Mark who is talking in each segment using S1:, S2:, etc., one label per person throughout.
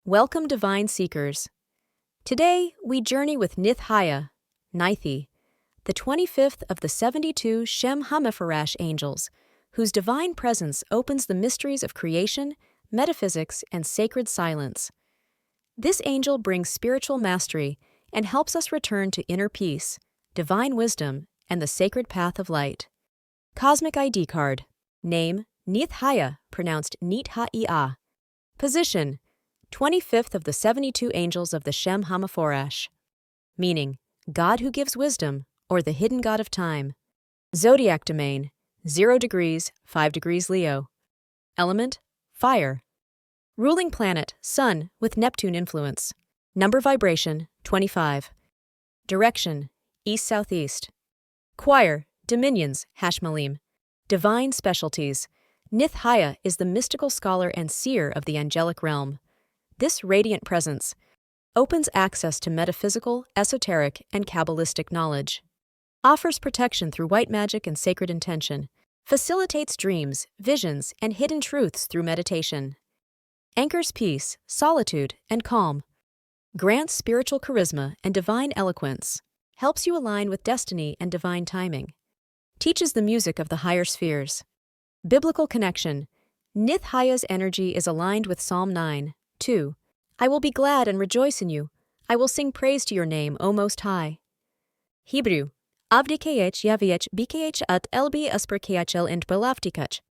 S1: Welcome, divine seekers. Today, we journey with Nith-Haiah, Nith-Haiah, the 25th of the 72 chamomile angels, whose divine presence opens the mysteries of creation, metaphysics, and sacred silence. This angel brings spiritual mastery and helps us return to inner peace, divine wisdom, and the sacred path of light. Cosmic ID card. Name, Nith-Haiah, pronounced Nith-Haiah. Position, 25th of the 72 angels of the chamomile. Meaning, God who gives wisdom, or the hidden god of time. Zodiac domain, 0 degrees, 5 degrees Leo. Element, fire. Ruling planet, Sun, with Neptune influence. Number vibration, 25. Direction, east-southeast. Choir, dominions, hashmalim. Divine specialties. Nith-Haiah is the mystical scholar and seer of the angelic realm. This radiant presence opens access to metaphysical, esoteric, and Kabbalistic knowledge, offers protection through white magic and sacred intention, facilitates dreams, visions, and hidden truths through meditation, anchors peace, solitude, and calm, grants spiritual charisma and divine eloquence, helps you align with destiny and divine timing, teaches the music of the higher spheres. Biblical connection. Nith-Haiah's energy is aligned with Psalm 9:2. I will be glad and rejoice in you. I will sing praise to your name, O Most High. Hebrew. Avdikh yaviech bikh at lb asperkhl and belavtikach.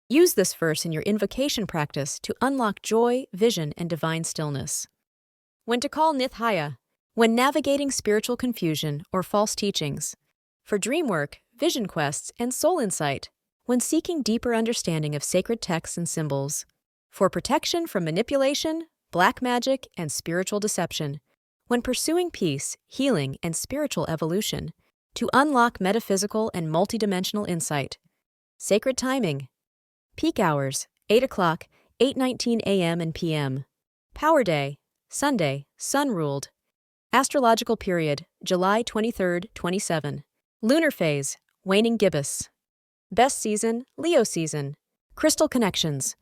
S1: Use this verse in your invocation practice to unlock joy, vision, and divine stillness. When to call Nith-Haiah. When navigating spiritual confusion or false teachings. For dream work, vision quests, and soul insight. When seeking deeper understanding of sacred texts and symbols. For protection from manipulation, black magic, and spiritual deception. When pursuing peace, healing, and spiritual evolution. To unlock metaphysical and multidimensional insight. Sacred timing. Peak hours, 8 o'clock, 8:19 a.m. and p.m. Power day, Sunday, sun-ruled. Astrological period, July 23rd, 27. Lunar phase, waning gibbous. Best season, Leo season. Crystal connections.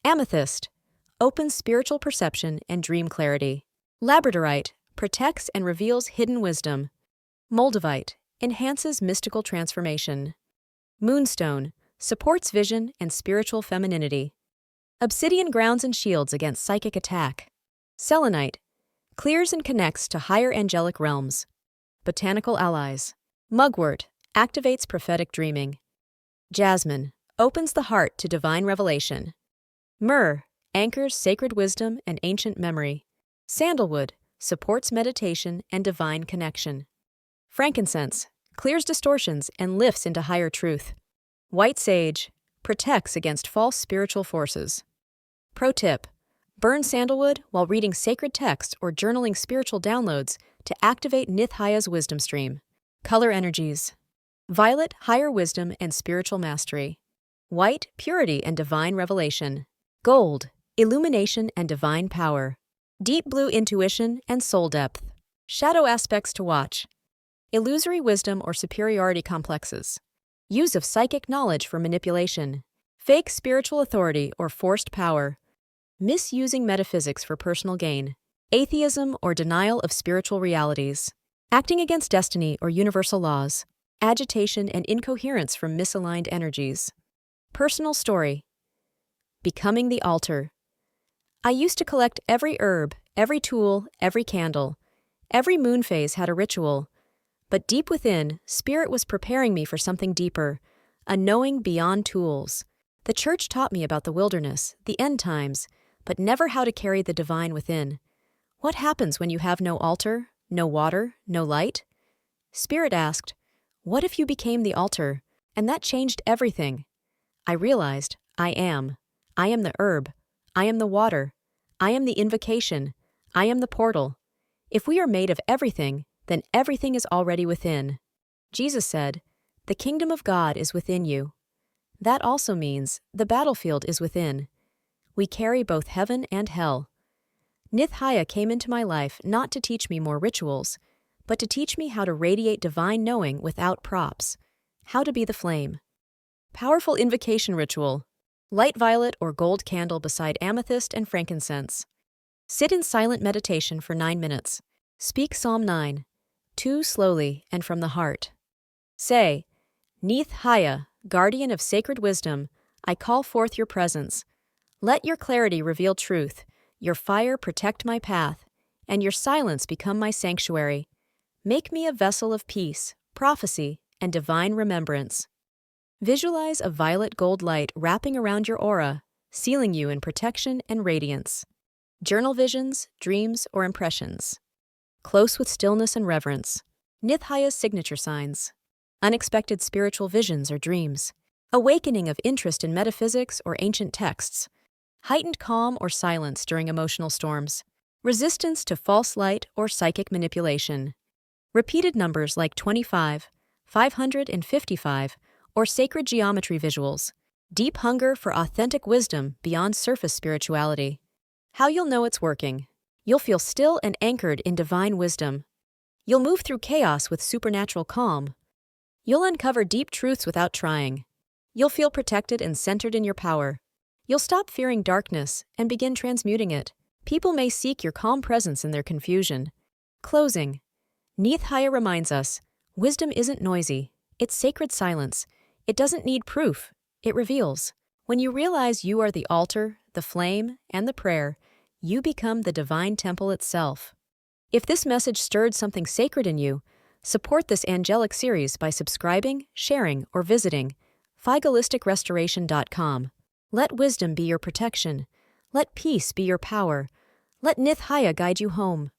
S1: Amethyst, opens spiritual perception and dream clarity. Labradorite, protects and reveals hidden wisdom. Moldavite, enhances mystical transformation. Moonstone, supports vision and spiritual femininity. Obsidian grounds and shields against psychic attack. Selenite, clears and connects to higher angelic realms. Botanical allies. Mugwort, activates prophetic dreaming. Jasmine, opens the heart to divine revelation. Myrrh, anchors sacred wisdom and ancient memory. Sandalwood, supports meditation and divine connection. Frankincense, clears distortions and lifts into higher truth. White sage, protects against false spiritual forces. Pro tip, burn sandalwood while reading sacred text or journaling spiritual downloads to activate Nith-Haiah's wisdom stream. Color energies. Violet, higher wisdom and spiritual mastery. White, purity and divine revelation. Gold, illumination and divine power. Deep blue, intuition and soul depth. Shadow aspects to watch. Illusory wisdom or superiority complexes. Use of psychic knowledge for manipulation. Fake spiritual authority or forced power. Misusing metaphysics for personal gain. Atheism or denial of spiritual realities. Acting against destiny or universal laws. Agitation and incoherence from misaligned energies. Personal story. Becoming the altar. I used to collect every herb, every tool, every candle. Every moon phase had a ritual. But deep within, Spirit was preparing me for something deeper, a knowing beyond tools. The church taught me about the wilderness, the end times, but never how to carry the divine within. What happens when you have no altar, no water, no light? Spirit asked, what if you became the altar? And that changed everything. I realized, I am. I am the herb. I am the water. I am the invocation. I am the portal. If we are made of everything, then everything is already within. Jesus said, the kingdom of God is within you. That also means the battlefield is within. We carry both heaven and hell. Nith-Haiah came into my life not to teach me more rituals, but to teach me how to radiate divine knowing without props, how to be the flame. Powerful invocation ritual. Light violet or gold candle beside amethyst and frankincense. Sit in silent meditation for 9 minutes. Speak Psalm 9, 2 slowly and from the heart. Say, Nith-Haiah, guardian of sacred wisdom, I call forth your presence. Let your clarity reveal truth, your fire protect my path, and your silence become my sanctuary. Make me a vessel of peace, prophecy, and divine remembrance. Visualize a violet gold light wrapping around your aura, sealing you in protection and radiance. Journal visions, dreams, or impressions. Close with stillness and reverence. Nith-Haiah's signature signs. Unexpected spiritual visions or dreams. Awakening of interest in metaphysics or ancient texts. Heightened calm or silence during emotional storms. Resistance to false light or psychic manipulation. Repeated numbers like 25, 555, or sacred geometry visuals. Deep hunger for authentic wisdom beyond surface spirituality. How you'll know it's working. You'll feel still and anchored in divine wisdom. You'll move through chaos with supernatural calm. You'll uncover deep truths without trying. You'll feel protected and centered in your power. You'll stop fearing darkness and begin transmuting it. People may seek your calm presence in their confusion. Closing. Nith-Haiah reminds us, wisdom isn't noisy. It's sacred silence. It doesn't need proof. It reveals. When you realize you are the altar, the flame, and the prayer, you become the divine temple itself. If this message stirred something sacred in you, support this angelic series by subscribing, sharing, or visiting figalisticrestoration.com. Let wisdom be your protection. Let peace be your power. Let Nith-Haiah guide you home.